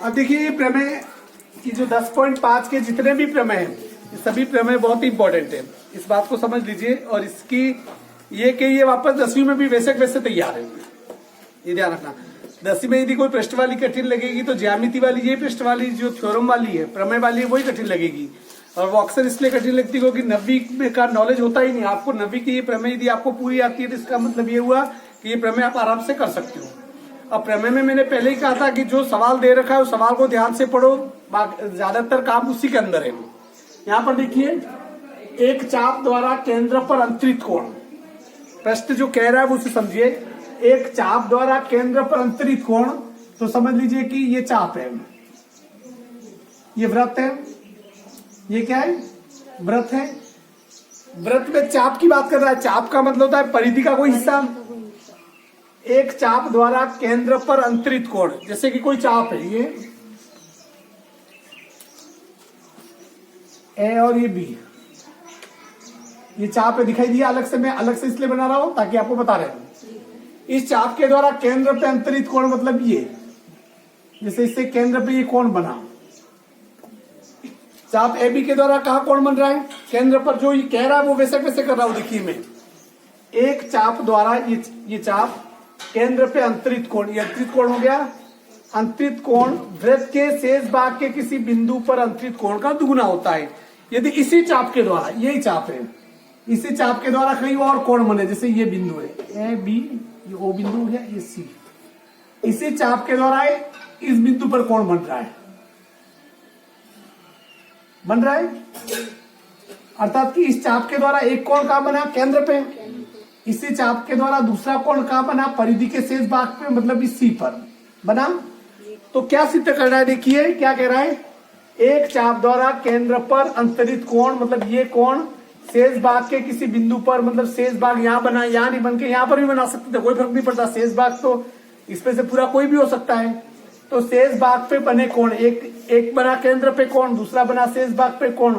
अब देखिए ये प्रमेय की जो 10.5 के जितने भी प्रमेय हैं, ये सभी प्रमेय बहुत ही इंपॉर्टेंट है। इस बात को समझ लीजिए और इसकी ये वापस 10वीं में भी वैसे तैयार है, ये ध्यान रखना। 10वीं में यदि कोई पृष्ठ वाली कठिन लगेगी तो ज्यामिति वाली, ये पृष्ठ वाली जो थ्योरम वाली है, प्रमेय वाली है, वही कठिन लगेगी। और वो अक्सर इसलिए कठिन लगती है क्योंकि 9वीं में का नॉलेज होता ही नहीं। आपको 9वीं की ये प्रमेय यदि आपको पूरी आती है तो इसका मतलब ये हुआ कि ये प्रमेय आप आराम से कर सकते हो। अब प्रमेय में मैंने पहले ही कहा था कि जो सवाल दे रखा है उस सवाल को ध्यान से पढ़ो, ज्यादातर काम उसी के अंदर है। यहाँ पर देखिए, एक चाप द्वारा केंद्र पर अंतरित कोण, प्रश्न जो कह रहा है वो उसे समझिए। एक चाप द्वारा केंद्र पर अंतरित कोण, तो समझ लीजिए कि ये चाप है, ये वृत्त है, ये क्या है, वृत्त है। वृत्त में चाप की बात कर रहा है। चाप का मतलब होता है परिधि का कोई हिस्सा। एक चाप द्वारा केंद्र पर अंतरित कोण, जैसे कि कोई चाप है, ये ए और ये बी, ये चाप है, दिखाई दिया अलग से। मैं अलग से इसलिए बना रहा हूं ताकि आपको बता रहे हैं। इस चाप के द्वारा केंद्र पे अंतरित कोण मतलब ये, जैसे इससे केंद्र पे ये कोण बना। चाप ए बी के द्वारा कहा कोण बन रहा है, केंद्र पर। जो ये कह रहा है वो वैसे कर रहा हूं। देखिए मैं, एक चाप द्वारा ये चाप केंद्र पे अंतरित कोण, ये अंतरित कोण हो गया। अंतरित कोण वृत्त के शेष भाग के किसी बिंदु पर अंतरित कोण का दुगुना होता है यदि इसी चाप के द्वारा, यही चाप है, इसी चाप के द्वारा कहीं और कोण बने। जैसे ये बिंदु है ए बी, ये ओ बिंदु है, ये सी, इसी चाप के द्वारा इस बिंदु पर कोण बन रहा है, अर्थात कि इस चाप के द्वारा एक कोण कहां बना, केंद्र पे। इसी चाप के द्वारा दूसरा कोण कहां बना, परिधि के शेष भाग पे, मतलब इस सी पर बना। तो क्या सिद्ध करना है, देखिए क्या कह रहा है। एक चाप द्वारा केंद्र पर अंतरित कोण, मतलब ये कोण शेष भाग के किसी बिंदु पर, मतलब शेष भाग यहां बना, यहां नहीं बन के यहां पर भी बना सकते थे, कोई फर्क नहीं पड़ता। शेष भाग तो इसमें से पूरा कोई भी हो सकता है। तो शेष भाग पे बने कोण, एक बना केंद्र पे कोण, दूसरा बना शेष भाग पे कोण।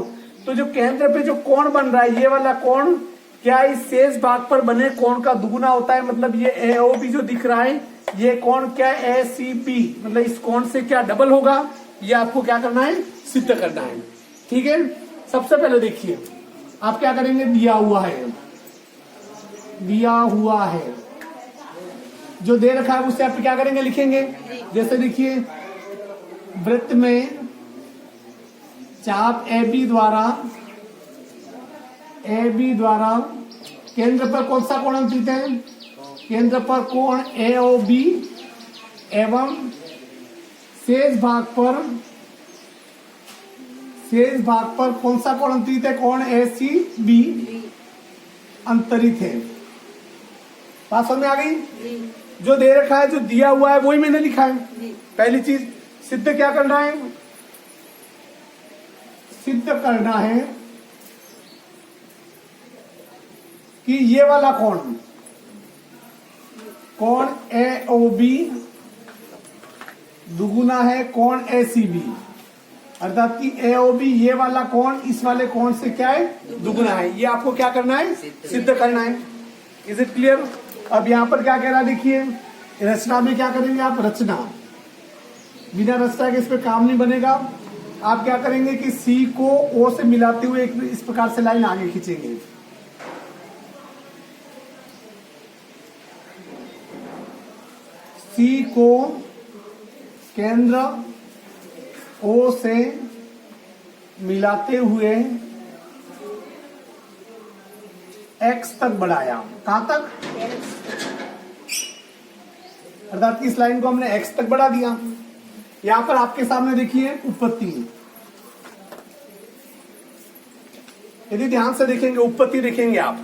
तो जो केंद्र पे जो कोण बन रहा है, ये वाला कोण क्या इस शेष भाग पर बने कोण का दुगुना होता है। मतलब ये ए ओ बी जो दिख रहा है, ये कोण क्या ए सी बी, मतलब इस कोण से क्या डबल होगा, ये आपको क्या करना है, सिद्ध करना है। ठीक है, सबसे पहले देखिए आप क्या करेंगे, दिया हुआ है जो दे रखा है उससे आप क्या करेंगे, लिखेंगे। जैसे देखिए, वृत्त में चाप ए बी द्वारा केंद्र पर कौन सा कोण अंतरित है, केंद्र पर कोण ए ओ बी एवं शेष भाग पर कौन सा कोण अंतरित है, कोण ए सी बी अंतरित है। बात समझ में आ गई। जो दे रखा है, जो दिया हुआ है, वही मैंने लिखा है। पहली चीज सिद्ध क्या करना है, सिद्ध करना है कि ये वाला कोण ए ओ बी दुगुना है कोण ए सी बी, अर्थात कि ए ओ बी ये वाला कोण इस वाले कोण से क्या है, दुगुना है। ये आपको क्या करना है, सिद्ध करना है। Is it clear. अब यहाँ पर क्या कह रहा है, देखिए रचना में क्या करेंगे आप, रचना बिना रचना के इस पे काम नहीं बनेगा। आप क्या करेंगे कि सी को ओ से मिलाते हुए एक इस प्रकार से लाइन आगे खींचेंगे। सी को केंद्र ओ से मिलाते हुए एक्स तक बढ़ाया। कहां तक, अर्थात कि इस लाइन को हमने एक्स तक बढ़ा दिया। यहां पर आपके सामने देखिए उत्पत्ति, यदि ध्यान से देखेंगे, उत्पत्ति देखेंगे आप,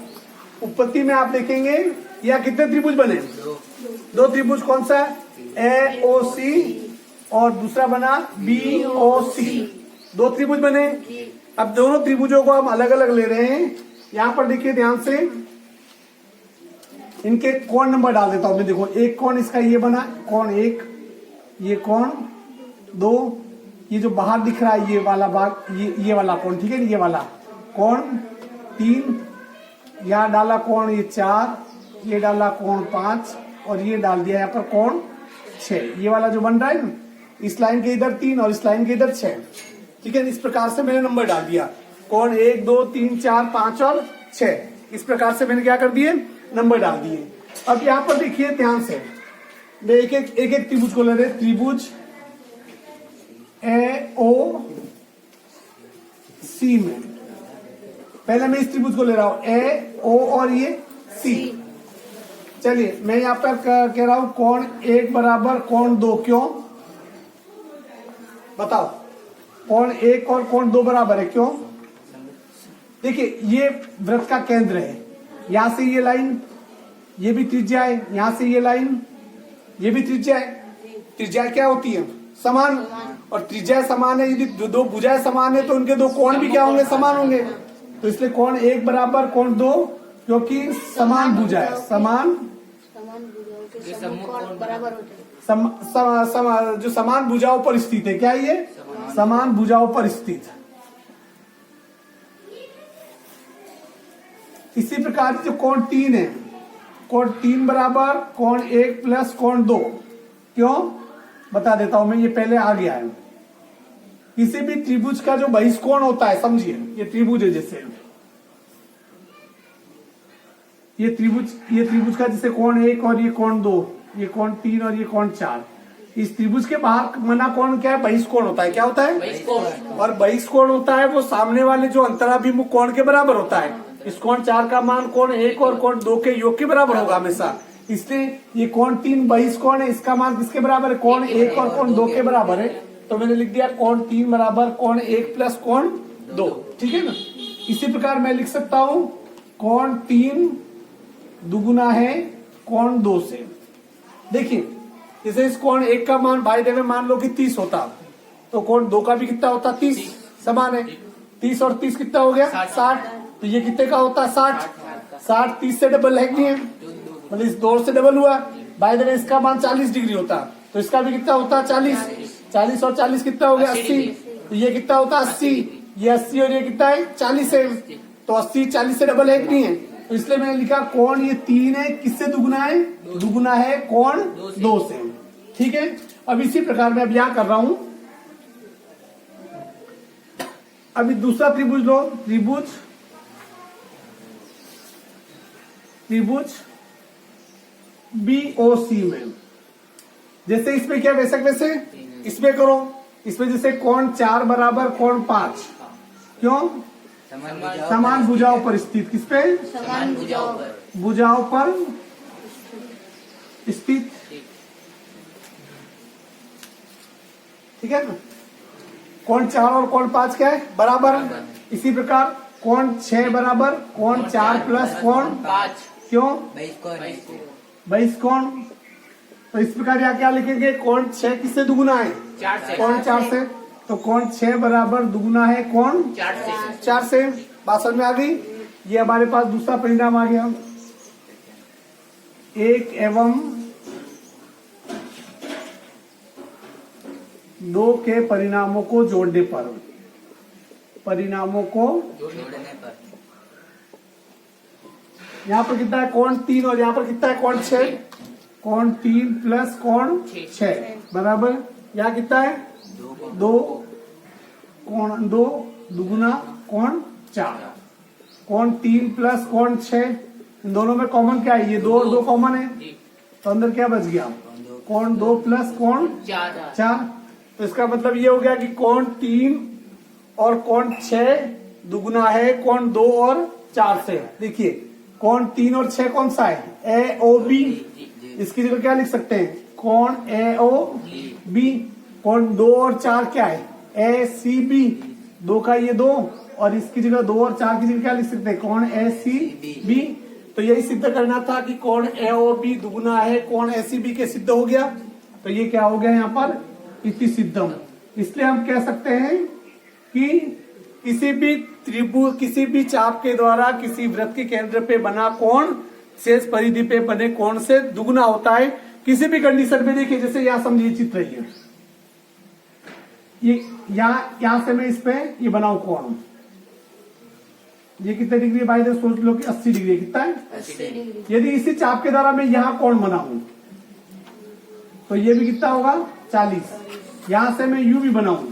उत्पत्ति में आप देखेंगे या कितने त्रिभुज बने, दो त्रिभुज। कौन सा, ए ओ सी और दूसरा बना बी ओ सी, दो त्रिभुज बने। अब दोनों त्रिभुजों को हम अलग अलग ले रहे हैं। यहां पर देखिए ध्यान से, इनके कोण नंबर डाल देता हूं मैं। देखो, एक कोण इसका ये बना, कोण एक, ये कोण दो, ये जो बाहर दिख रहा है ये वाला भाग, ये वाला कोण, ठीक है, ये वाला कोण तीन, यहां डाला कोण ये चार, ये डाला कोण 5 और ये डाल दिया यहाँ पर कोण 6। ये वाला जो बन रहा है ना, इस लाइन के इधर 3 और इस लाइन के इधर 6। ठीक है, इस प्रकार से मैंने नंबर डाल दिया। कोण 1 2 3 4 5 और 6, इस प्रकार से मैंने क्या कर दिए, नंबर डाल दिए। अब यहाँ पर देखिए ध्यान से, मैं एक एक त्रिभुज को ले रहे, त्रिभुज AOC में पहले मैं इस त्रिभुज को ले रहा हूं, AO और ये C। चलिए मैं यहाँ पर कह रहा हूं कोण 1 बराबर कोण 2, क्यों बताओ? कोण 1 और कोण 2 बराबर है, क्यों? देखिए ये वृत्त का केंद्र है, यहां से ये लाइन, ये भी त्रिज्या है, यहां से ये लाइन, ये भी त्रिज्या है। त्रिज्या क्या होती है? समान। और त्रिज्या समान है, यदि दो भुजाएं समान है तो उनके दो कोण भी क्या होंगे? समान होंगे। तो इसलिए कोण 1 बराबर कोण 2, क्योंकि समान भुजा है, समान बराबर होते हैं। जो समान भुजाओं पर स्थित है, क्या ये समान भुजाओं पर स्थित। इसी प्रकार जो कोण 3 है, कोण 3 बराबर कोण 1 प्लस कोण 2, क्यों बता देता हूं मैं, ये पहले आ गया है। किसी भी त्रिभुज का जो बहिष्कोण होता है, समझिए ये त्रिभुज है, जैसे ये त्रिभुज का जैसे कोण 1 और ये कोण 2, ये कोण 3 और ये कोण 4, इस त्रिभुज के बाहर मना कोण क्या है? बहिष्कोण होता है। क्या होता है? बहिष्कोण। और बहिष्कोण होता है वो सामने वाले जो अंतराभिमुख कोण के बराबर होता है। इस कोण 4 का मान कोण 1 और कोण 2 के योग के बराबर होगा हमेशा। इसलिए ये कोण 3 बहिष्कोण है, इसका मान किसके बराबर है? कोण 1 और कोण 2 के बराबर है। तो मैंने लिख दिया कोण 3 बराबर कोण 1 प्लस कोण 2। ठीक है ना? इसी प्रकार मैं लिख सकता हूं कोण 3 दुगुना है कोण 2 से। देखिए जैसे इस कोण 1 का मान भाई देवे मान लो कि 30 होता, तो कोण 2 का भी कितना होता? 30, समान है। 30 और 30 कितना हो गया? 60। तो ये कितने का होता? 60। 60 30 से डबल है कि नहीं है? मतलब इस 2 से डबल हुआ। भाई देवे इसका मान 40 डिग्री होता, तो इसका भी कितना होता? 40। 40 और 40 कितना हो गया? 80। तो ये कितना होता? 80। ये 80 और ये कितना है? 40 है। तो 80 40 से डबल है कि नहीं है? तो इसलिए मैंने लिखा कोण ये 3 है, किससे दुगुना है? दुगुना है कोण 2 से। ठीक है, अब इसी प्रकार मैं अब यहां कर रहा हूं। अभी दूसरा त्रिभुज लो, त्रिभुज BOC में जैसे इसमें क्या वैसे वैसे इसमें करो। इसमें जैसे कोण 4 बराबर कोण 5, क्यों? समान भुजाओं पर स्थित। किस पे? समान भुजाओं पर स्थित। ठीक है ना? कोण 4 और कोण 5 क्या है? बराबर। इसी प्रकार कोण 6 बराबर कोण 4 प्लस कोण 5, क्यों? बहिष्कोण। तो इस प्रकार यहाँ क्या लिखेंगे? कोण 6 किससे दुगुना है? कोण 4 से। तो कोण 6 बराबर दुगुना है कोण 4 से। बात समझ में आ गई? ये हमारे पास दूसरा परिणाम आ गया। 1 एवं 2 के परिणामों को जोड़ने पर, यहाँ पर कितना है? कोण 3 और यहाँ पर कितना है? कोण 6। कोण 3 प्लस कोण 6 बराबर यहाँ कितना है? 2 कोण 2 दुगुना कोण 4। कोण 3 प्लस कोण 6, इन दोनों में कॉमन क्या है? ये 2 और 2 कॉमन है, तो अंदर क्या बच गया? कोण 2 प्लस कोण 4। तो इसका मतलब ये हो गया कि कोण 3 और कोण 6 दुगुना है कोण 2 और 4 से। देखिए कोण 3 और 6 कौन सा है? AOB। इसकी जगह क्या लिख सकते हैं? कोण AOB। कोण 2 और 4 क्या है? ACB। 2 का ये 2 और इसकी जगह 2 और 4 की जगह क्या लिख सकते हैं? कोण ACB। तो यही सिद्ध करना था कि कोण AOB दुगुना है कोण ACB के। सिद्ध हो गया। तो ये क्या हो गया यहाँ पर? इति सिद्धम। इसलिए हम कह सकते हैं कि किसी भी त्रिभुज, किसी भी चाप के द्वारा किसी वृत्त के केंद्र पे बना कोण शेष परिधि पे बने कोण से दुगुना होता है किसी भी कंडीशन में। देखिए जैसे यहाँ समझिए चित्र है, ये यहाँ से मैं इस पे ये बनाऊ कोण, ये कितने डिग्री भाई? सोच लो कि 80 डिग्री। कितना है? 80 डिग्री। यदि इसी चाप के द्वारा मैं यहाँ कोण बनाऊं तो ये भी कितना होगा? 40। यहां से मैं यू भी बनाऊं,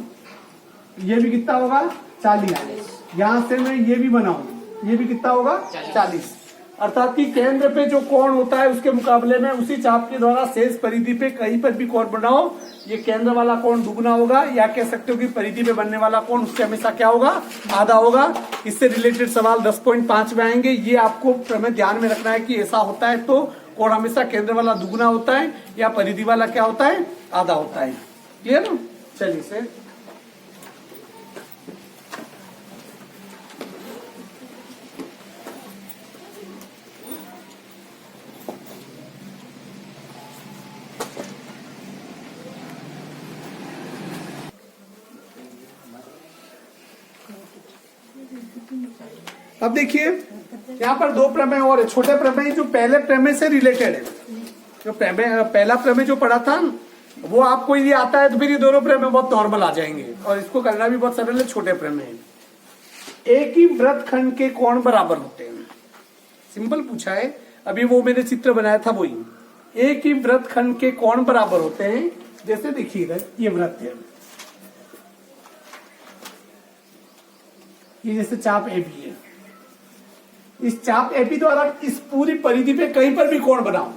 ये भी कितना होगा 40। यहां से मैं ये भी बनाऊं, ये भी कितना होगा 40। अर्थात कि केंद्र पे जो कोण होता है उसके मुकाबले में उसी चाप के द्वारा शेष परिधि पे कहीं पर भी कोण बनाओ, ये केंद्र वाला कोण दुगुना होगा, या कह सकते हो कि परिधि पे बनने वाला कोण उससे हमेशा क्या होगा, आधा होगा। इससे रिलेटेड सवाल 10.5 में आएंगे। ये आपको प्रमेय ध्यान में रखना है कि ऐसा होता है तो कोण हमेशा केंद्र वाला दुगुना होता है या परिधि वाला क्या होता है, आधा होता है। क्लियर ना? चलिए से अब देखिए यहाँ पर दो प्रमेय और है, छोटे प्रमेय जो पहले प्रमेय से रिलेटेड है। जो पहला प्रमेय जो पढ़ा था वो आपको यदि आता है तो फिर ये दोनों प्रमेय बहुत नॉर्मल आ जाएंगे और इसको करना भी बहुत सरल है। छोटे प्रमेय, एक ही वृत्तखंड के कोण बराबर होते हैं। सिंपल पूछा है, अभी वो मैंने चित्र बनाया था वही। एक ही वृत्तखंड के कोण बराबर होते हैं। जैसे देखिए ये वृत्त है, ये जैसे चाप एबी है, इस चाप एबी द्वारा इस पूरी परिधि पे कहीं पर भी कोण बनाओ।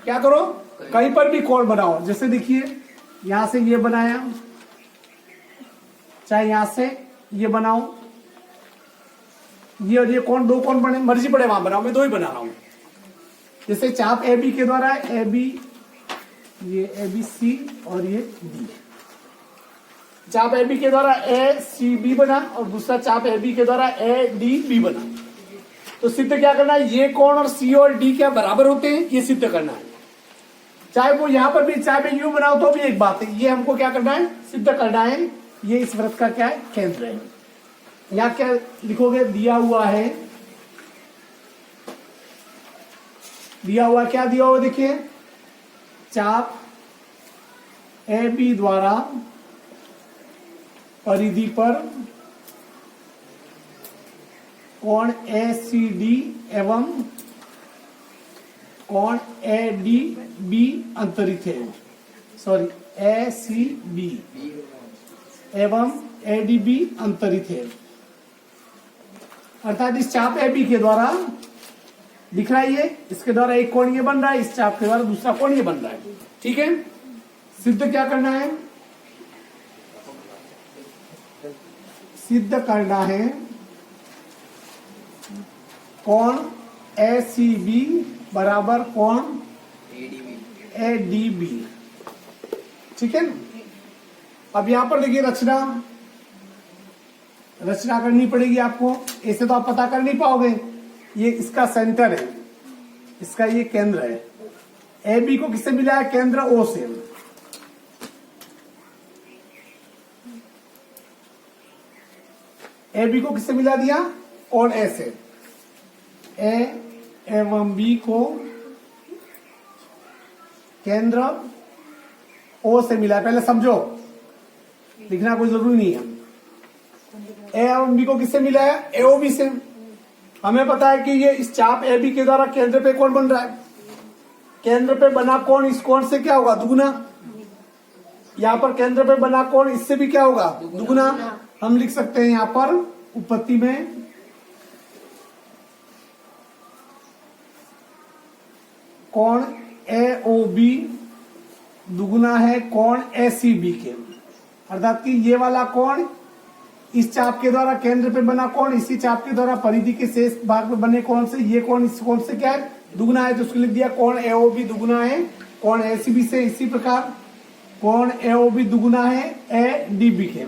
क्या करो, कहीं पर भी कोण बनाओ। जैसे देखिए यहां से ये बनाया, चाहे यहां से ये बनाओ, ये और ये कोण, दो कोण बने, मर्जी पड़े वहां बनाओ, मैं दो ही बना रहा हूं। जैसे चाप एबी के द्वारा एबी, ये एबी सी और ये बी, चाप एबी के द्वारा ए सी बी बना और दूसरा चाप एबी के द्वारा ए डी बी बना। तो सिद्ध क्या करना है, ये कोण और सी और डी क्या बराबर होते हैं, ये सिद्ध करना है। चाहे वो यहां पर भी चाहे मैं यू बनाओ तो भी एक बात है, ये हमको क्या करना है, सिद्ध करना है। ये इस वृत्त का क्या है, केंद्र है। यहां क्या लिखोगे, दिया हुआ है, दिया हुआ क्या दिया हुआ देखिए, चाप ए बी द्वारा परिधि पर कोण ए सी डी एवं कोण ए डी बी अंतरित है। सॉरी, ए सी बी एवं ए डी बी अंतरित है। अर्थात इस चाप ए बी के द्वारा दिख रहा है, ये इसके द्वारा एक कोण ये बन रहा है, इस चाप के द्वारा दूसरा कोण ये बन रहा है। ठीक है, सिद्ध क्या करना है, सिद्ध करना है कोण ए सी बी बराबर कोण ए डी बी। ठीक है, अब यहां पर देखिए रचना करनी पड़ेगी आपको, ऐसे तो आप पता कर नहीं पाओगे। ये इसका सेंटर है, इसका ये केंद्र है। ए बी को किससे मिला है, केंद्र ओ से। ए बी को किससे मिला दिया, कोण ए से। ए एवं बी को केंद्र ओ से मिला है। पहले समझो, लिखना कोई जरूरी नहीं है। ए एवं बी को किससे मिला है, ए ओ बी से। हमें पता है कि ये इस चाप ए बी के द्वारा केंद्र पे कोण बन रहा है। केंद्र पे बना कोण इस कोण से क्या होगा, दुगुना। यहाँ पर केंद्र पे बना कोण इससे भी क्या होगा, दुगुना। हम लिख सकते हैं यहां पर उत्पत्ति में कोण ए ओ बी दुगुना है कोण ए सी बी के। अर्थात कि ये वाला कोण इस चाप के द्वारा केंद्र पे बना कोण इसी चाप के द्वारा परिधि के शेष भाग में बने कोण से, ये कोण इस कोण से क्या है, दुगुना है। तो उसको लिख दिया कोण ए ओ बी दुगुना है कोण ए सी बी से। इसी प्रकार कोण ए ओ बी दुगुना है ए डी बी के,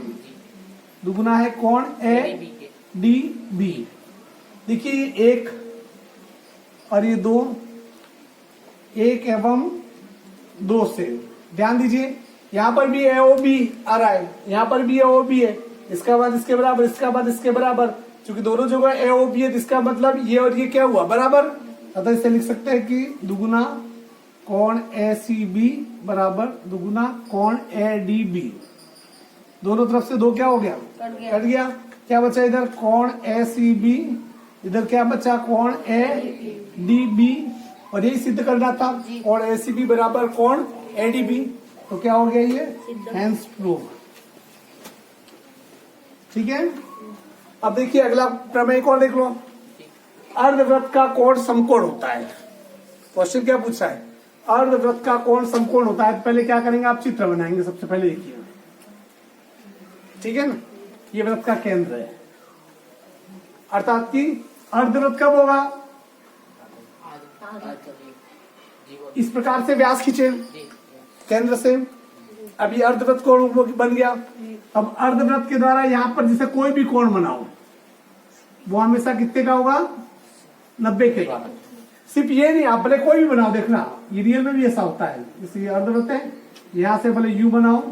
दुगुना है कोण ए डी बी। देखिए एक और ये दो, एक एवं दो से ध्यान दीजिए। यहां पर भी ए ओ बी आ रहा है, यहां पर भी ए ओ बी है, इसका बाद इसके बराबर, इसका बाद इसके बराबर। क्योंकि दोनों जगह ए ओ बी है, इसका मतलब ये और ये क्या हुआ, बराबर। अतः इसे लिख सकते हैं कि दुगुना कोण ए सी बी बराबर दुगुना कोण ए डी बी। दोनों तरफ से दो क्या हो गया, कट गया। क्या बचा इधर, कोण ए सी बी, इधर क्या बचा, कोण ए डी बी। और यही सिद्ध करना था, कोण ए सी बी बराबर कोण ए डी बी। तो क्या हो गया ये? सिद्ध। Hence prove. ठीक है। अब देखिए अगला प्रमेय को देख लो। अर्धवृत्त का कोण समकोण होता है। क्वेश्चन क्या पूछा है? अर्धवृत्त का कोण समकोण होता है। तो पहले क्या करेंगे, आप चित्र बनाएंगे। सबसे पहले देखिए, ठीक है ना, ये वृत्त का केंद्र है, अर्थात कि अर्धवृत्त कब होगा? इस प्रकार से व्यास खींचे केंद्र से। अब ये अर्धवृत्त कोण बन गया। अब अर्धवृत्त के द्वारा यहां पर जैसे कोई भी कोण बनाओ, वो हमेशा कितने का होगा? 90 के द्वारा। सिर्फ ये नहीं, आप भले कोई भी बनाओ, देखना ये रियल में भी ऐसा होता है। जैसे अर्धवृत्त है, यहां से भले यू बनाओ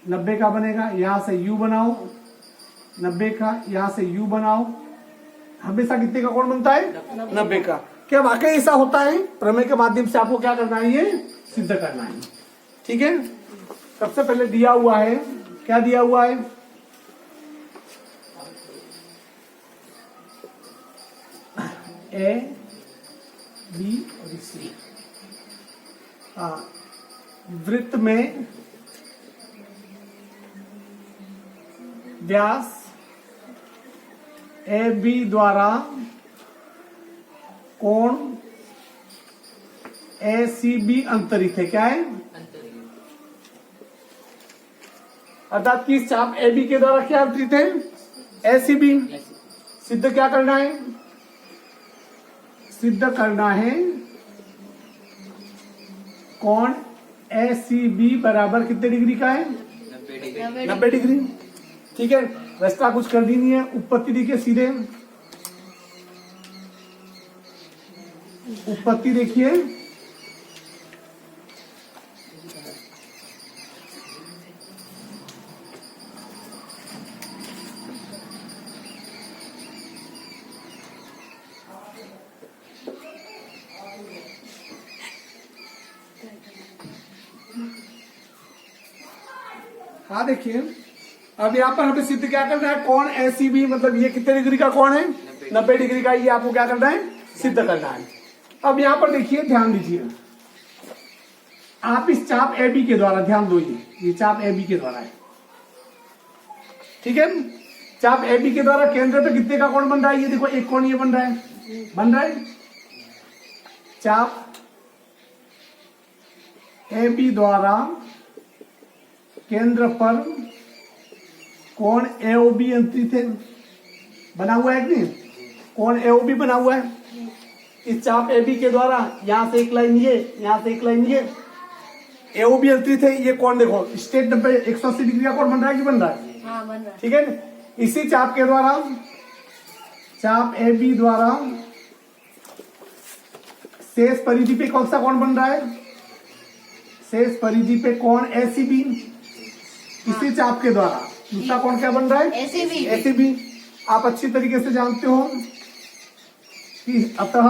90 का बनेगा, यहां से यू बनाओ 90 का, यहां से यू बनाओ, हमेशा कितने का कोण बनता है? 90 का। क्या वाकई ऐसा होता है? प्रमेय के माध्यम से आपको क्या करना है? ये सिद्ध करना है। ठीक है। सबसे पहले दिया हुआ है, क्या दिया हुआ है? ए बी और सी। वृत्त में व्यास ए बी द्वारा कोण ए सी बी अंतरित है। क्या है? अर्थात कि चाप ए बी के द्वारा क्या अंतरित है? ए सी बी। सिद्ध क्या करना है? सिद्ध करना है कोण ए सी बी बराबर कितने डिग्री का है? 90 डिग्री। ठीक है। रास्ता कुछ कर दी नहीं है, उत्पत्ति देखिए सीधे। उत्पत्ति देखिए, हाँ देखिए, अब यहाँ पर हमें सिद्ध क्या करना है? कोण ए सी बी, मतलब ये कितने डिग्री का कोण है? 90 डिग्री का। ये आपको क्या करना है? सिद्ध करना है। अब यहाँ पर देखिए, ध्यान दीजिए, आप इस चाप ए बी के द्वारा, ध्यान दो, ये चाप ए बी के द्वारा है। ठीक है। चाप ए बी के द्वारा केंद्र पे कितने का कोण बन रहा है? ये देखो, एक कोण ये बन रहा है। चाप ए बी द्वारा केंद्र पर कोण एओबी अंतरित है। बना हुआ है कि नहीं? कोण एओबी बना हुआ है। इस चाप एबी के द्वारा यहां से एक लाइन ये, यहां से एक लाइन ये, एओबी अंतरित है। ये कोण देखो, स्ट्रेट 180 डिग्री का कोण बन रहा है कि बन रहा है? हाँ, बन रहा है। ठीक है ना। इसी चाप के द्वारा, चाप एबी द्वारा शेष परिधि पे कौन सा कोण बन रहा है? शेष परिधि पे कोण एसीबी। इसी चाप के द्वारा दूसरा कोण क्या बन रहा है? एसीबी। एसीबी। आप अच्छी तरीके से जानते हो कि अतः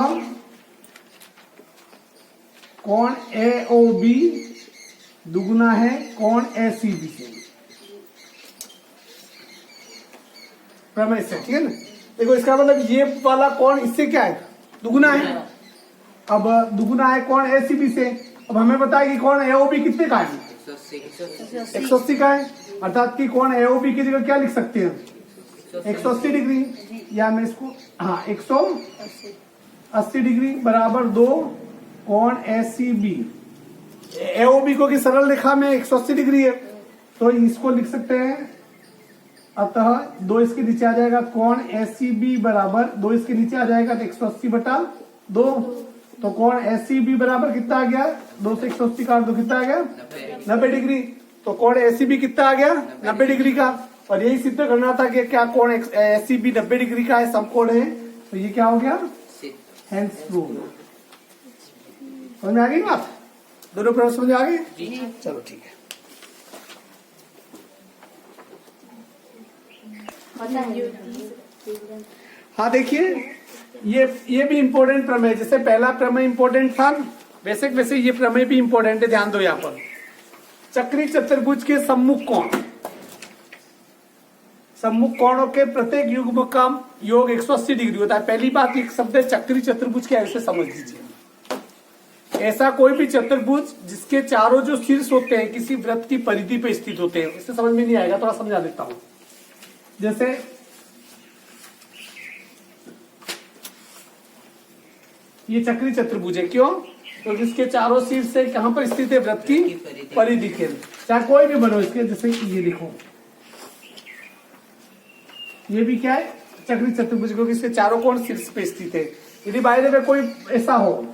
कोण एओबी दुगुना है कोण एसीबी से। प्रमेय से, ठीक है ना। देखो, इसका मतलब ये वाला कोण इससे क्या है? दुगुना है। अब दुगुना है कोण एसीबी से। अब हमें बताया कि कोण एओबी कितने का है? 180 का है। अर्थात कि कोण एओबी की जगह क्या लिख सकते हैं? 180 डिग्री। या मैं इसको, हाँ, 180 डिग्री बराबर 2 कोण एसीबी। एओबी को की सरल रेखा में 180 डिग्री है, तो इसको लिख सकते हैं। अतः 2 इसके नीचे आ जाएगा, कोण एसीबी बराबर 2 इसके नीचे आ जाएगा, तो 180/2। तो कोण एसीबी बराबर कितना आ गया? 2 से 180 काट दो, कितना आ गया? 90 डिग्री। तो कोण एसीबी कितना आ गया? 90 डिग्री का। और यही सिद्ध करना था कि क्या कोण एसीबी 90 डिग्री का है, समकोण है। तो ये क्या हो गया? Hence proved. समझ में आ गई बात? दोनों प्रश्न समझ आ गए? चलो ठीक है। हाँ देखिए, ये भी इम्पोर्टेंट प्रमेय, जैसे पहला प्रमेय इम्पोर्टेंट था वैसे ये प्रमेय भी इम्पोर्टेंट है। ध्यान दो, यहाँ पर चक्री चतुर्भुज के सम्मुख कोणों के प्रत्येक युग्म का योग 180 डिग्री होता है। पहली बात, एक शब्द है चक्री चतुर्भुज के, ऐसे समझ लीजिए। ऐसा कोई भी चतुर्भुज जिसके चारों जो शीर्ष होते हैं किसी वृत्त की परिधि पे स्थित होते हैं। इससे समझ में नहीं आएगा, थोड़ा समझा देता हूं। जैसे ये चक्री चतुर्भुज है, क्यों? तो जिसके चारों शीर्ष से कहां पर स्थित है? वृत्त की परिधि के। चाहे कोई भी बनो इसके, जैसे ये देखो, ये भी क्या है? चक्री चतुर्भुज, क्योंकि इसके चारों कोण शीर्ष पे स्थित है। यदि बाहर में कोई ऐसा हो,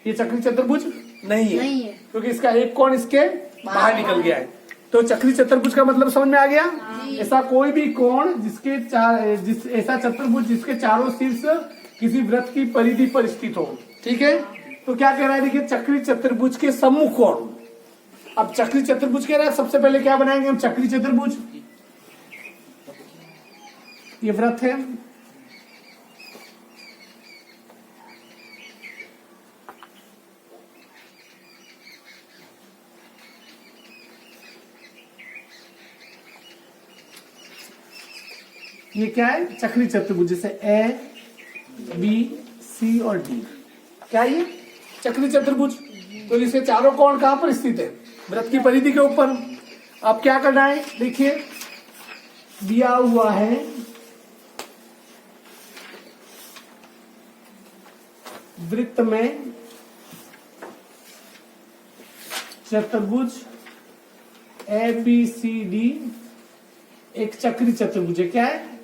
ये चक्री चतुर्भुज नहीं है, क्योंकि इसका एक कोण इसके बाहर निकल गया है। तो चक्री चतुर्भुज का मतलब समझ में आ गया? ऐसा कोई भी कोण ऐसा चतुर्भुज जिसके चारों शीर्ष किसी वृत्त की परिधि पर स्थित हो। ठीक है, तो क्या कह रहा है? देखिए, चक्री चतुर्भुज के सम्मुख कोण। अब चक्री चतुर्भुज कह रहा है, सबसे पहले क्या बनाएंगे हम? चक्री चतुर्भुज। ये वृत्त है, ये क्या है? चक्री चतुर्भुज। जैसे ए, बी, सी और डी, क्या ये चक्री चतुर्भुज? तो इसके चारों कोण कहां पर स्थित है? वृत्त की परिधि के ऊपर। अब क्या करना है? देखिए, दिया हुआ है वृत्त में चतुर्भुज ए बी सी डी एक चक्री चतुर्भुज है। क्या है?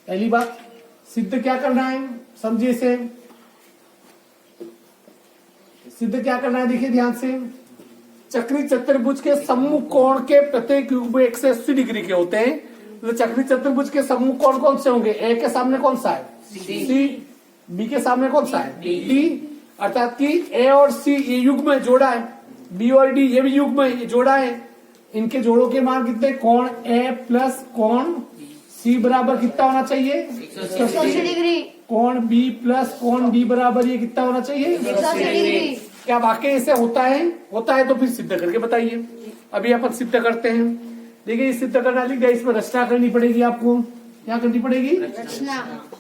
पहली बात सिद्ध क्या करना है, समझिए इसे। सिद्ध क्या करना है? देखिए ध्यान से, चक्री चतुर्भुज के सम्मुख कोण के प्रत्येक युग्म 180 डिग्री के होते हैं। तो चक्री चतुर्भुज के सम्मुख कोण कौन से होंगे? ए के सामने कौन सा है? सी। बी के सामने कौन सा है? डी। अर्थात कि ए और सी ये युग्म जोड़ा है, बी और डी ये भी युग्म है, ये जोड़ा है। इनके जोड़ों के मान कितने? कोण ए प्लस कोण सी बराबर कितना होना चाहिए? 180 डिग्री। कोण बी प्लस कोण डी बराबर ये कितना होना चाहिए? 180 डिग्री। क्या वाकई ऐसे होता है? होता है तो फिर सिद्ध करके बताइए। अभी अपन सिद्ध करते हैं। देखिए, ये सिद्ध करना लिख दिया, इसमें रचना करनी पड़ेगी आपको। क्या करनी पड़ेगी?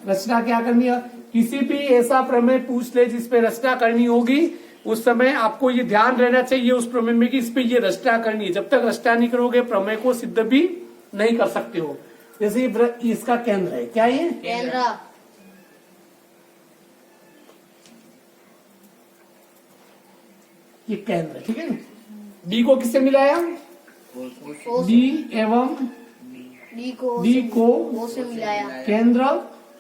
रचना क्या करनी है? किसी भी ऐसा प्रमेय पूछ ले जिसपे रचना करनी होगी, उस समय आपको ये ध्यान रहना चाहिए उस प्रमेय में कि इस पे ये रचना करनी है। जब तक रचना नहीं करोगे प्रमेय को सिद्ध भी नहीं कर सकते हो। जैसे इसका केंद्र है, क्या ये? केंद्र। ये केंद्र है, ठीक है। डी को किससे मिलाया? डी एवं डी को ओ से मिलाया। केंद्र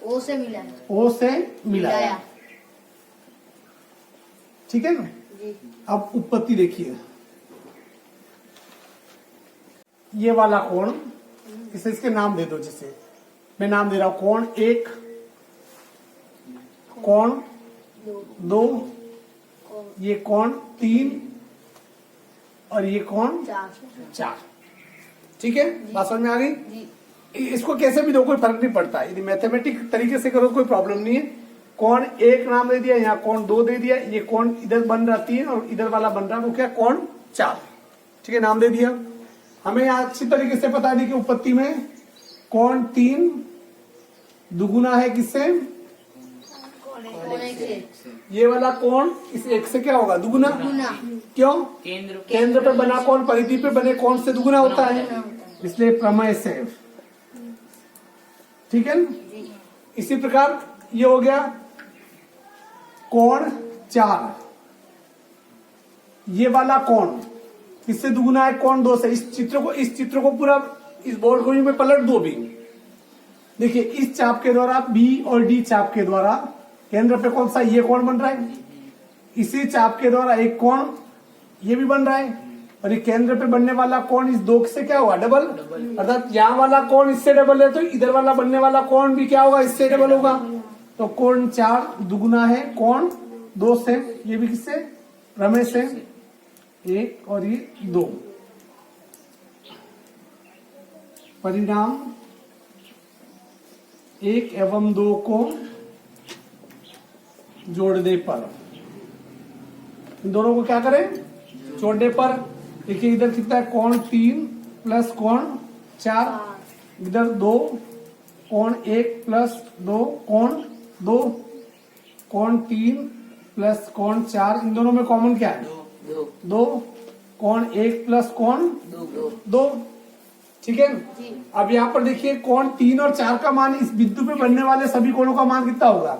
ओ से मिलाया। ओ से मिलाया, ठीक है ना। जी। अब उत्पत्ति देखिए, ये वाला कोण, इसे इसके नाम दे दो। जैसे मैं नाम दे रहा हूं कोण 1, कोण 2, ये कोण 3 और ये कोण 4। ठीक है, बात समझ में आ गई? जी। इसको कैसे भी दो, कोई फर्क नहीं पड़ता। यदि मैथमेटिक तरीके से करो कोई प्रॉब्लम नहीं है। कोण 1 नाम दे दिया, यहाँ कोण 2 दे दिया, ये कोण इधर बन रहा 3 और इधर वाला बन रहा वो क्या? कोण 4। ठीक है, नाम दे दिया। हमें अच्छी तरीके से पता नहीं कि उत्पत्ति में कोण 3 दुगुना है किससे? ये वाला कोण इस 1 से क्या होगा? दुगुना। क्यों? केंद्र पे बना कोण परिधि पे बने कोण से दुगुना होता है, इसलिए प्रमेय से। ठीक है ना? इसी प्रकार ये हो गया कोण 4। ये वाला कोण किससे दुगुना है? कोण 2 से। इस चित्र को पूरा इस बोर्ड को में पलट दो भी। देखिए, इस चाप के द्वारा बी और डी चाप के द्वारा केंद्र पे कौन सा? ये कोण बन रहा है। इसी चाप के द्वारा एक कोण ये भी बन रहा है, और ये केंद्र पे बनने वाला कोण इस 2 से क्या होगा? डबल। अर्थात यहाँ वाला कोण इससे डबल है, तो इधर वाला बनने वाला कोण भी क्या होगा? इससे डबल होगा। तो कोण 4 दुगुना है कोण 2 से। ये भी किससे? प्रमेय से। 1 और ये 2। परिणाम 1 एवं 2 को जोड़ने पर, इन दोनों को क्या करें? जोड़ने पर। देखिए, इधर कितना है? कोण 3 प्लस कोण 4, इधर 2 कोण 1 प्लस 2 कोण 2 कोण 3 प्लस कोण 4, इन दोनों में कॉमन क्या है? 2 कोण 1 प्लस कोण 2। ठीक है। जी। अब यहाँ पर देखिए कोण 3 और 4 का मान, इस बिंदु पे बनने वाले सभी कोणों का मान कितना होगा?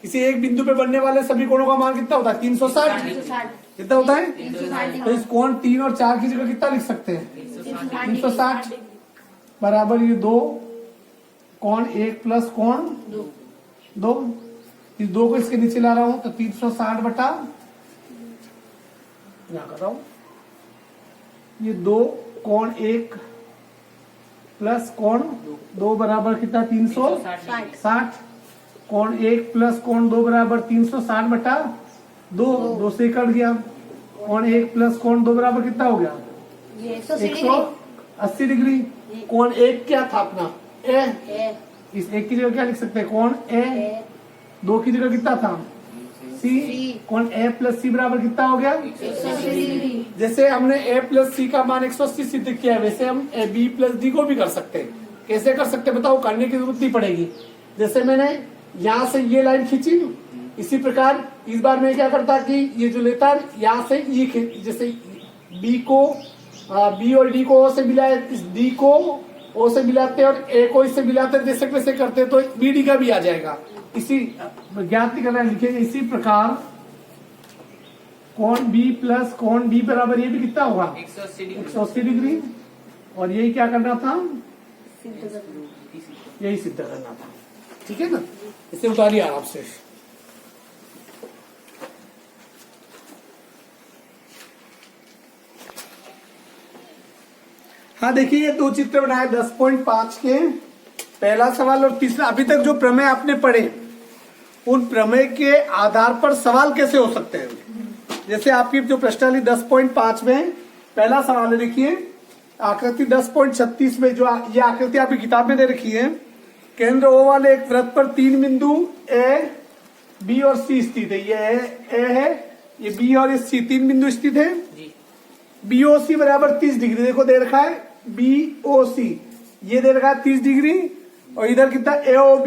किसी एक बिंदु पे बनने वाले सभी कोणों का मान कितना होता है? 360। 360। कितना होता है? 360। तो इस कोण 3 और 4 की जगह कितना लिख सकते हैं? 360 बराबर ये 2 कोण 1 प्लस कोण 2। इस 2 को इसके नीचे ला रहा हूं तो 360 बटा, यहाँ कर रहा हूं, ये 2 कोण 1 प्लस कोण 2 बराबर कितना? 360। कोण 1 प्लस कोण 2 बराबर 360 बटा 2, 2 से कट गया। कोण 1 प्लस कोण 2 बराबर कितना हो गया? ये 180 डिग्री। 180 डिग्री। कोण 1 क्या था अपना? ए। ए। इस 1 की जगह क्या लिख सकते हैं? कोण ए। 2 की जगह कितना था? सी। कोण ए प्लस सी बराबर कितना हो गया? 180 डिग्री। जैसे हमने ए प्लस सी का मान 180 सिद्ध किया है, वैसे हम ए बी प्लस डी को भी कर सकते हैं। कैसे कर सकते हैं बताओ? करने की जरूरत नहीं पड़ेगी। जैसे मैंने यहाँ से ये लाइन खींची, इसी प्रकार इस बार मैं क्या करता कि ये जो लेता यहाँ से ये जैसे बी को बी और डी को ओ से मिलाए, इस डी को ओ से मिलाते और ए को इससे मिलाते, जैसे वैसे करते तो बी डी का भी आ जाएगा। इसी ज्ञात नहीं करना, लिखेंगे इसी प्रकार कोण बी प्लस कोण डी बराबर ये भी कितना होगा? 180 डिग्री। और यही क्या करना था? यही सिद्ध करना था। ठीक है ना? इसे उतारिए आराम से। हाँ देखिए, ये 2 चित्र बनाए 10.5 के, पहला सवाल और तीसरा। अभी तक जो प्रमेय आपने पढ़े, उन प्रमेय के आधार पर सवाल कैसे हो सकते हैं? जैसे आपकी जो प्रश्नावली 10.5 में पहला सवाल है, देखिए आकृति 10.36 में जो ये आकृति आपकी किताब में दे रखी है, केंद्र ओ वाले एक वृत्त पर 3 बिंदु ए, बी और सी स्थित है। ये ए है, ये बी और ये सी, 3 बिंदु स्थित है। बी ओ सी बराबर 30 डिग्री, देखो दे रखा है बी ओ सी, ये दे रखा है 30 डिग्री। और इधर कितना? ए ओ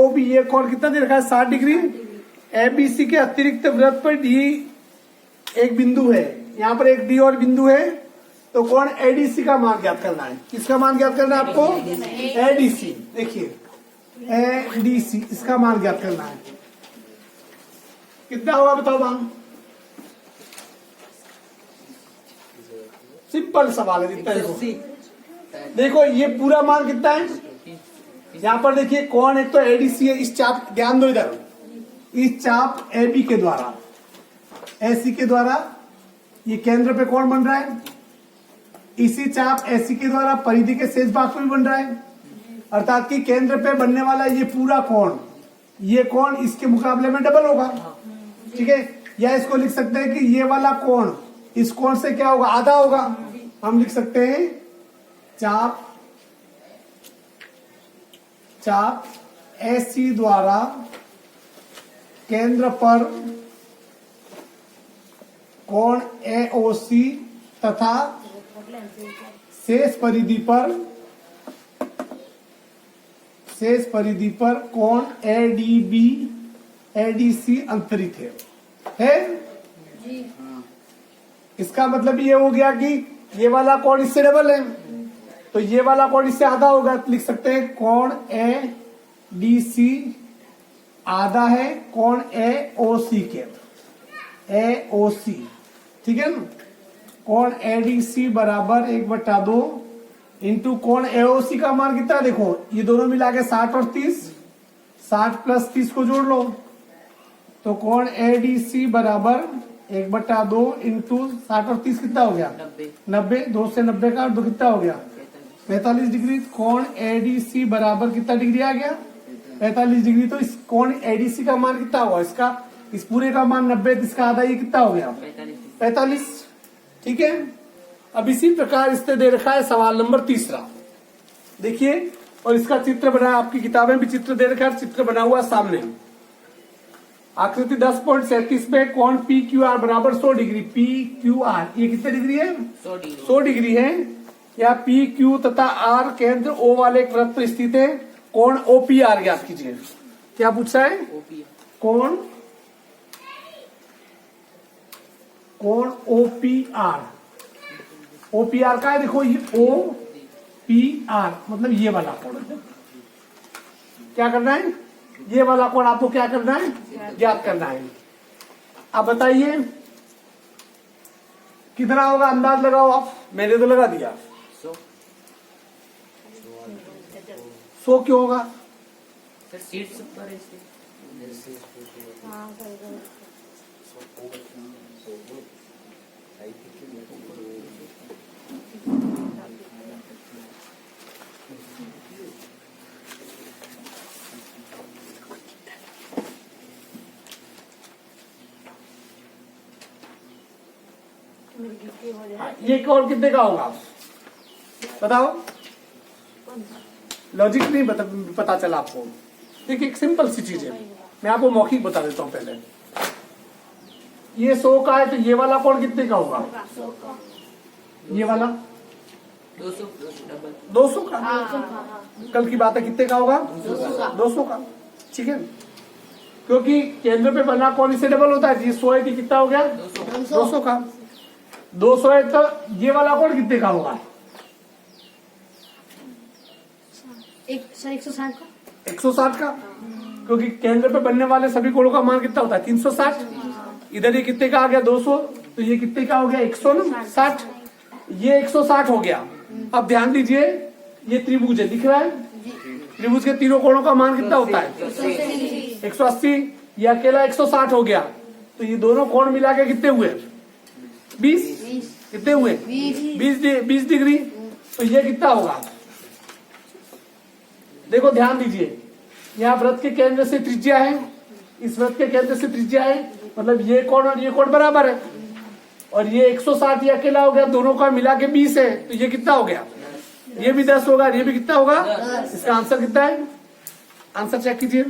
बी ये कोण कितना दे रखा है? 60 डिग्री। ए बी सी के अतिरिक्त वृत्त पर डी एक बिंदु है, यहाँ पर एक डी और बिंदु है, तो कौन? एडीसी का मान ज्ञात करना है। किसका मान ज्ञात करना है आपको? एडीसी। देखिए एडीसी, इसका मान ज्ञात करना है। कितना होगा बताओ मान? सिंपल सवाल है, जितना देखो ये पूरा मान कितना है? यहाँ पर देखिए कौन, एक तो एडीसी है, इस चाप, ध्यान दो इधर, इस चाप एबी के द्वारा, एसी के द्वारा ये केंद्र पे कौन बन रहा है? इसी चाप एसी के द्वारा परिधि के शेष भाग पे भी बन रहा है। अर्थात कि केंद्र पे बनने वाला ये पूरा कोण, ये कोण इसके मुकाबले में डबल होगा। ठीक है, या इसको लिख सकते हैं कि ये वाला कोण इस कोण से क्या होगा? आधा होगा। हम लिख सकते हैं चाप एसी द्वारा केंद्र पर कोण एओसी तथा शेष परिधि पर कोण एडीबी एडीसी अंतरित है? जी। इसका मतलब ये हो गया कि ये वाला कोण इससे डबल है, तो ये वाला कोण इससे आधा होगा। तो लिख सकते हैं कोण ए डी सी आधा है कोण ए ओ सी के, ए ओ सी। ठीक है ना? कोण ए डी सी बराबर 1/2 इंटू कोण ए ओ सी का मान कितना? देखो ये दोनों मिला के 60 और 30, 60 प्लस 30 को जोड़ लो, तो कोण ए डी सी बराबर 1/2 इंटू 60 और 30 कितना हो गया? 90। 2 से 90 का 2 कितना हो गया? 45 डिग्री। कोण एडीसी बराबर कितना डिग्री आ गया? 45 डिग्री। तो इस कोण एडीसी का मान कितना हुआ? इसका, इस पूरे का मान 90, इसका आधा, ये कितना हो गया? 45। ठीक है, अब इसी प्रकार इससे दे रखा है सवाल नंबर तीसरा, देखिए, और इसका चित्र बना, आपकी किताबें भी चित्र दे रखा है, चित्र बना हुआ सामने। आकृति 10.37 में कोण पी क्यू आर बराबर 100 डिग्री। पी क्यू आर ये कितने डिग्री है? 100 डिग्री है। या पी क्यू तथा आर केंद्र ओ वाले एक वृत्त पर स्थित है। कोण ओपीआर ज्ञात कीजिए। क्या पूछा है? कोण ओपीआर। ओपीआर का है, देखो ये ओ पी आर मतलब ये वाला कोण। क्या करना है? ये वाला कोण आपको क्या करना है? ज्ञात करना है। आप बताइए कितना होगा, अंदाज लगाओ आप। मैंने तो लगा दिया 100 क्यों होगा? सर सीट्स पर है इसके। हाँ सही है। ये कोण कितने का होगा बताओ? लॉजिक नहीं पता चला आपको? देखिए एक सिंपल सी चीज है, मैं आपको मौखिक बता देता हूँ। पहले ये 100 का है तो ये वाला कोण कितने का होगा? ये वाला 200 डबल 200 का। कल की बात है, कितने का होगा? 200 का। ठीक है, क्योंकि केंद्र पे बना कोण इससे डबल होता है। ये 100 है कि कितना हो गया? 200 का। 200 है तो ये वाला कोण कितने का होगा? 160 का। 160 का, क्योंकि केंद्र पे बनने वाले सभी कोणों का मान कितना होता है? 360। इधर ये कितने का आ गया? 200। तो ये कितने का हो गया? 160। ये 160 हो गया। अब ध्यान दीजिए, ये त्रिभुज है, दिख रहा है? त्रिभुज के तीनों कोणों का मान कितना होता है? 180। ये अकेला 160 हो गया, तो ये दोनों कोण मिला के कितने हुए? 20। कितने हुए? 20 डिग्री। तो ये कितना होगा? देखो ध्यान दीजिए, यहाँ वृत्त के केंद्र से त्रिज्या है, इस वृत्त के केंद्र से त्रिज्या है, मतलब ये कोण और ये कोण बराबर है। और ये 160 ये अकेला हो गया, दोनों का मिला के 20 है, तो ये कितना हो गया? ये भी 10 होगा, ये भी कितना होगा? इसका आंसर कितना है? आंसर चेक कीजिए।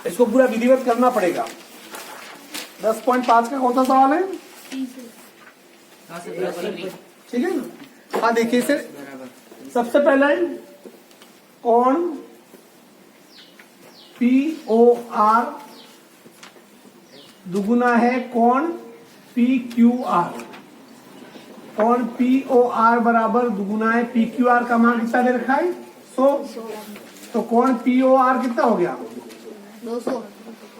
इसको पूरा विधिवत करना पड़ेगा। 10.5 का कौन सा सवाल है? हाँ सर बराबर ठीक है ना? हाँ देखिए इसे बराबर सबसे पहले कोण POR दुगुना है कोण PQR। कोण POR बराबर दुगुना है PQR का मान कितना दे रखा है? 100। तो कोण POR कितना हो गया? 200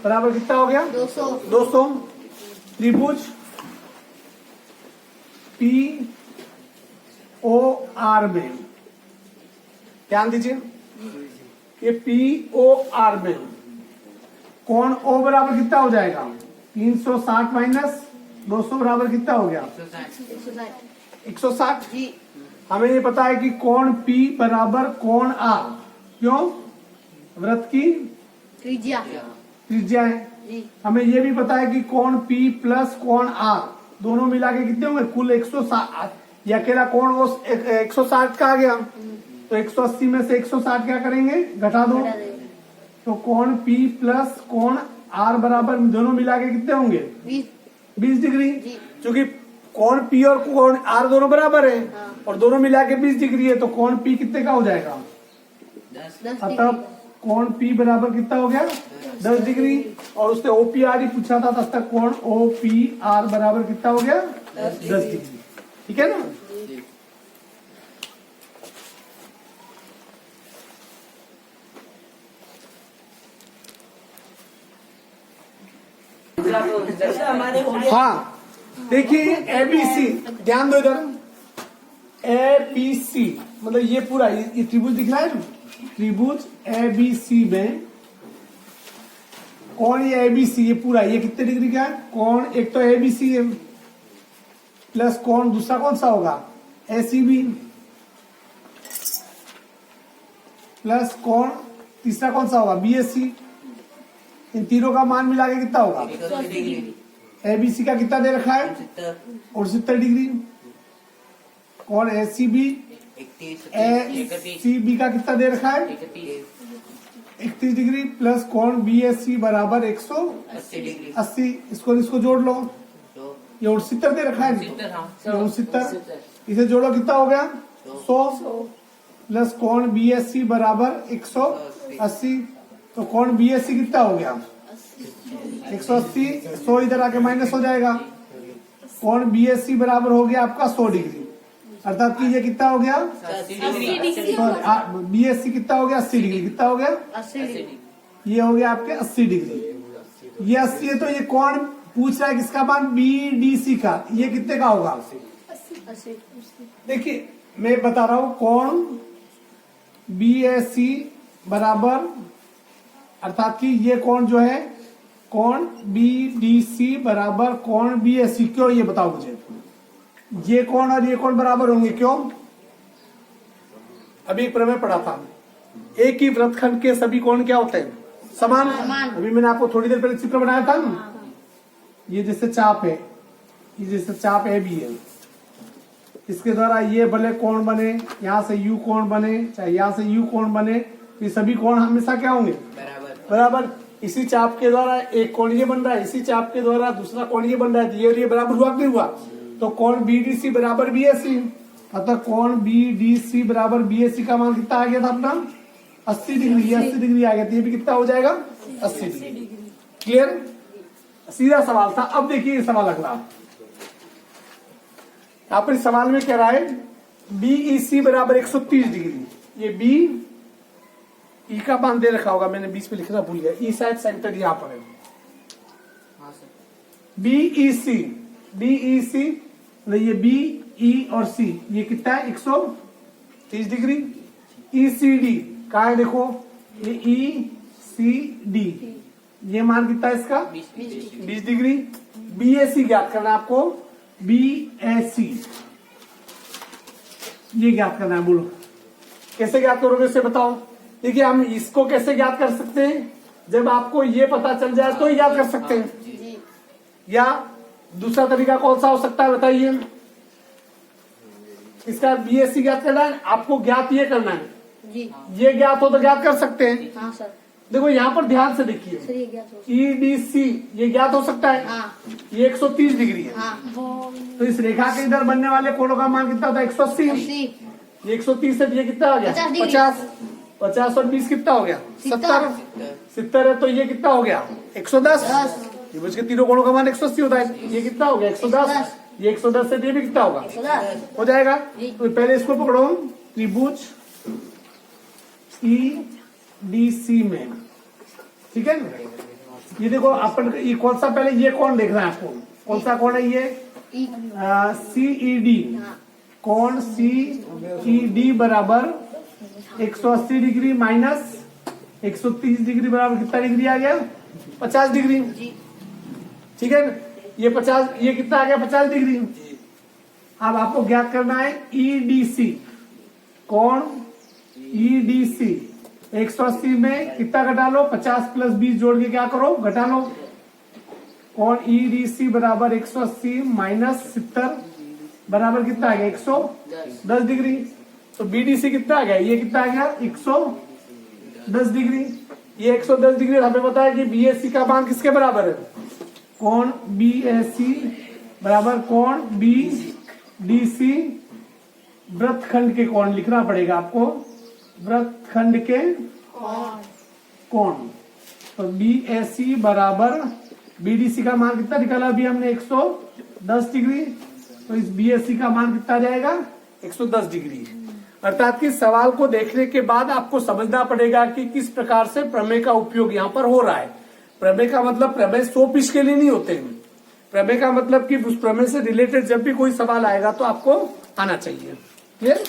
बराबर कितना हो गया? 200। त्रिभुज POR में ध्यान दीजिए, ये POR में कोण O बराबर कितना हो जाएगा? 360 माइनस 200 बराबर कितना हो गया? 160। जी। हमें ये पता है कि कोण P बराबर कोण R। क्यों? वृत्त की त्रिज्या त्रिज्या है। जी। हमें ये भी पता है कि कोण P प्लस कोण R दोनों मिला के कितने होंगे? कुल 160। ये अकेला कोण 160 का आ गया, तो 180 में से 160 क्या करेंगे? घटा दो। तो कोण P प्लस कोण R बराबर दोनों मिला के कितने होंगे? 20 डिग्री। क्योंकि कोण P और कोण R दोनों बराबर है और दोनों मिला के 20 डिग्री है, तो कोण P कितने का हो जाएगा? 10 अतः कोण P बराबर कितना हो गया? 10 डिग्री। और उसने OPR ही पूछा था, तब तक कोण OPR बराबर कितना हो गया? 10 डिग्री। ठीक है ना? हमारे हो गया। हाँ देखिए ABC, ध्यान दो इधर। ABC मतलब ये पूरा ये त्रिभुज दिख रहा है ना? त्रिभुज ABC में कोण ये ABC ये पूरा ये कितने डिग्री का है? कोण एक तो ABC है प्लस कोण दूसरा कौन सा होगा? ACB प्लस कोण तीसरा कौन सा होगा? BAC। इन तीनों का मान मिला के कितना होगा? 180 डिग्री। ABC का कितना दे रखा है? 69 डिग्री। कोण ACB 31 ACB का कितना दे रखा है? 31 डिग्री प्लस कोण BAC बराबर 80 डिग्री। 180। इसको जोड़ लो, तो ये 69 दे रखा है। 70 हाँ 69 इसे जोड़ो कितना हो गया 100 प्लस कोण BSC बराबर 180। तो कोण BSC कितना हो गया 180। 100 इधर आके माइनस हो जाएगा। कोण BSC बराबर हो गया आपका 100 डिग्री, अर्थात कि ये कितना हो गया BSC कितना हो गया 80 डिग्री। कितना हो गया 80 डिग्री। ये हो गया आपके 80 डिग्री। ये 80 है तो ये कोण पूछ रहा है किसका मान BDC का, ये कितने का होगा 80। देखिए मैं बता रहा हूं कोण BSC बराबर, अर्थात कि ये कोण जो है कोण BDC बराबर कोण BSC। क्यों ये बताओ मुझे, ये कोण और ये कोण बराबर होंगे क्यों? अभी एक प्रमेय पढ़ा था, एक ही वृत्तखंड के सभी कोण क्या होते हैं समान। अभी मैंने आपको थोड़ी देर पहले चित्र बनाया था ना, ये जैसे चाप है, ये जैसे चाप AB है, इसके द्वारा ये भले कोण बने, यहाँ से U कोण बने, चाहे यहाँ से U कोण बने, ये सभी कोण हमेशा क्या होंगे बराबर। इसी चाप के द्वारा एक कोण ये बन रहा है, इसी चाप के द्वारा दूसरा कोण ये बन रहा है, ये बराबर हुआ कि नहीं हुआ? तो कोण BDC बराबर BSC, अतः कोण BDC बराबर BSC का मान कितना आ गया था अपना 80 डिग्री। ये 80 डिग्री आ गया, तो ये भी कितना हो जाएगा 80 डिग्री। क्लियर? सीधा सवाल था। अब देखिए ये सवाल अगला, यहाँ पर सवाल में कह रहा है BEC बराबर 130 डिग्री। ये BE का मान दे रखा होगा, मैंने 20 पे लिखना भूल गया, ई साइड सेंटर यहाँ पर है। BEC ये BE और C ये कितना है 130 डिग्री। ECD कहा है देखो, ये ECD ये मान कितना है इसका 20 डिग्री। BAC ज्ञात करना है आपको, BAC ये ज्ञात करना है। बोलो कैसे ज्ञात करोगे इसे बताओ। देखिए हम इसको कैसे ज्ञात कर सकते हैं, जब आपको ये पता चल जाए तो ही ज्ञात कर सकते हैं, या दूसरा तरीका कौन सा हो सकता है बताइए। इसका BSC ज्ञात करना है, आपको ज्ञात ये करना है, जी ये ज्ञात हो तो ज्ञात कर सकते हैं। हाँ सर। देखो यहाँ पर ध्यान से देखिए, सर ये क्या सोच। EDC ये ज्ञात हो सकता है, हाँ ये 130 डिग्री है। हाँ। तो इस रेखा के इधर बनने वाले कोणों का मान कितना होता है 180। 80। ये 130 है, ये कितना हो गया 50 डिग्री। 50 और 20 कितना हो गया 70। 70 है तो ये कितना हो गया 110। ये बच के तीनों कोणों का मान 180 होता है, ये कितना हो गया 110। ये 110 से ये भी कितना होगा 110 हो जाएगा। जी। तो पहले इसको पकड़ो, त्रिभुज EDC में, ठीक है ना। ये देखो अपन ये कौन सा, पहले ये कोण देखना है आपको, कौन सा कोण है ये CED। कोण CED बराबर 180 डिग्री माइनस 130 डिग्री बराबर कितना डिग्री आ गया 50 डिग्री। ठीक है ना, ये 50, ये कितना आ गया 50 डिग्री। अब आपको ज्ञात करना है EDC। कोण EDC 180 में कितना घटा लो 50 प्लस 20 जोड़ के क्या करो घटा लो। कोण EDC बराबर 180 माइनस 70 बराबर कितना आ गया 110 डिग्री। तो BDC कितना आ गया, ये कितना आ गया 110 डिग्री। ये 110 डिग्री हमें पता है कि BSC का मान किसके बराबर है, कोण BSC बराबर कोण BDC वृत्तखंड के कोण लिखना पड़ेगा आपको, वृत्तखंड के कोण। तो BSC बराबर BDC का मान कितना निकाला अभी हमने 110 डिग्री। तो इस BSC का मान कितना जाएगा 110 डिग्री। अर्थात कि सवाल को देखने के बाद आपको समझना पड़ेगा कि किस प्रकार से प्रमेय का उपयोग यहाँ पर हो रहा है। प्रमेय का मतलब प्रमेय सोपिश के लिए नहीं होते हैं, प्रमेय का मतलब कि उस प्रमेय से रिलेटेड जब भी कोई सवाल आएगा तो आपको आना चाहिए। क्लियर?